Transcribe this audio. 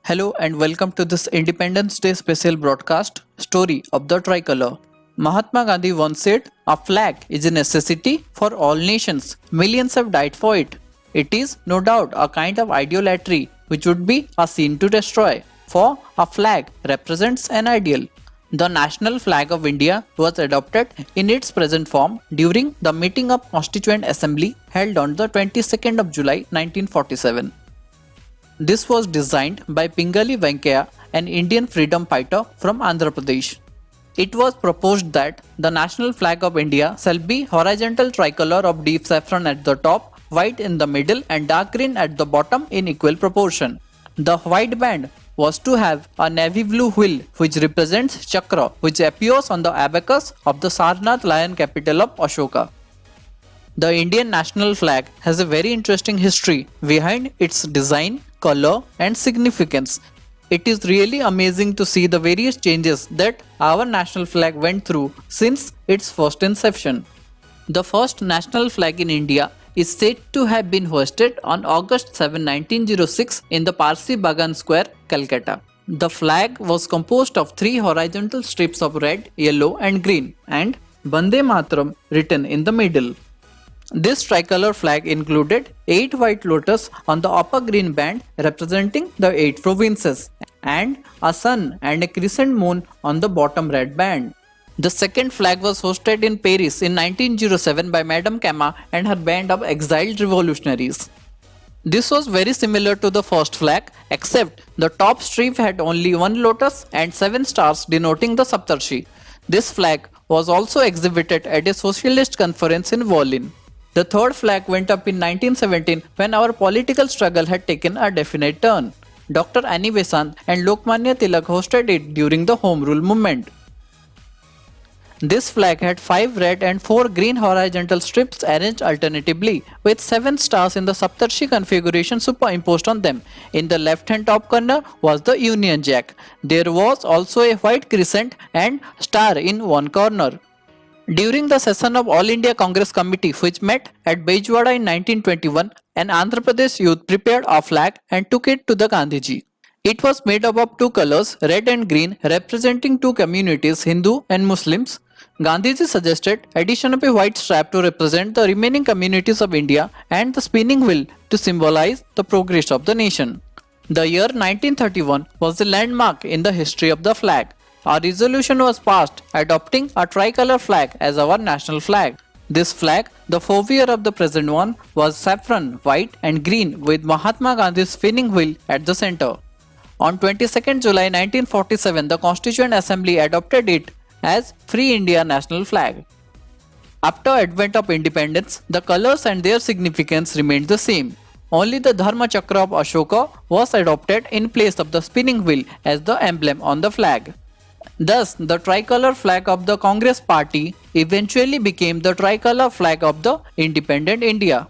Hello and welcome to this Independence Day special broadcast, Story of the Tricolor. Mahatma Gandhi once said, "A flag is a necessity for all nations. Millions have died for it. It is, no doubt, a kind of idolatry which would be a sin to destroy, for a flag represents an ideal." The national flag of India was adopted in its present form during the meeting of Constituent Assembly held on the 22nd of July 1947. This was designed by Pingali Venkaya, an Indian freedom fighter from Andhra Pradesh. It was proposed that the national flag of India shall be horizontal tricolor of deep saffron at the top, white in the middle and dark green at the bottom in equal proportion. The white band was to have a navy blue wheel which represents Chakra, which appears on the abacus of the Sarnath lion capital of Ashoka. The Indian national flag has a very interesting history behind its design, color, and significance. It is really amazing to see the various changes that our national flag went through since its first inception. The first national flag in India is said to have been hoisted on August 7, 1906 in the Parsi Bagan Square, Calcutta. The flag was composed of three horizontal strips of red, yellow, and green, and Bande Mataram written in the middle. This tricolor flag included 8 white lotus on the upper green band representing the 8 provinces and a sun and a crescent moon on the bottom red band. The second flag was hosted in Paris in 1907 by Madame Cama and her band of exiled revolutionaries. This was very similar to the first flag, except the top strip had only one lotus and 7 stars denoting the Saptarshi. This flag was also exhibited at a socialist conference in Berlin. The third flag went up in 1917 when our political struggle had taken a definite turn. Dr. Annie Besant and Lokmanya Tilak hosted it during the Home Rule movement. This flag had 5 red and 4 green horizontal strips arranged alternatively, with 7 stars in the Saptarshi configuration superimposed on them. In the left-hand top corner was the Union Jack. There was also a white crescent and star in one corner. During the session of All India Congress Committee, which met at Bejwada in 1921, an Andhra Pradesh youth prepared a flag and took it to the Gandhiji. It was made up of 2 colors, red and green, representing 2 communities, Hindu and Muslims. Gandhiji suggested addition of a white strap to represent the remaining communities of India and the spinning wheel to symbolize the progress of the nation. The year 1931 was a landmark in the history of the flag. A resolution was passed adopting a tricolor flag as our national flag. This flag, the forebear of the present one, was saffron, white and green with Mahatma Gandhi's spinning wheel at the center. On 22nd July 1947, the Constituent Assembly adopted it as Free India national flag. After advent of independence, the colors and their significance remained the same. Only the Dharma Chakra of Ashoka was adopted in place of the spinning wheel as the emblem on the flag. Thus, the tricolor flag of the Congress Party eventually became the tricolor flag of the independent India.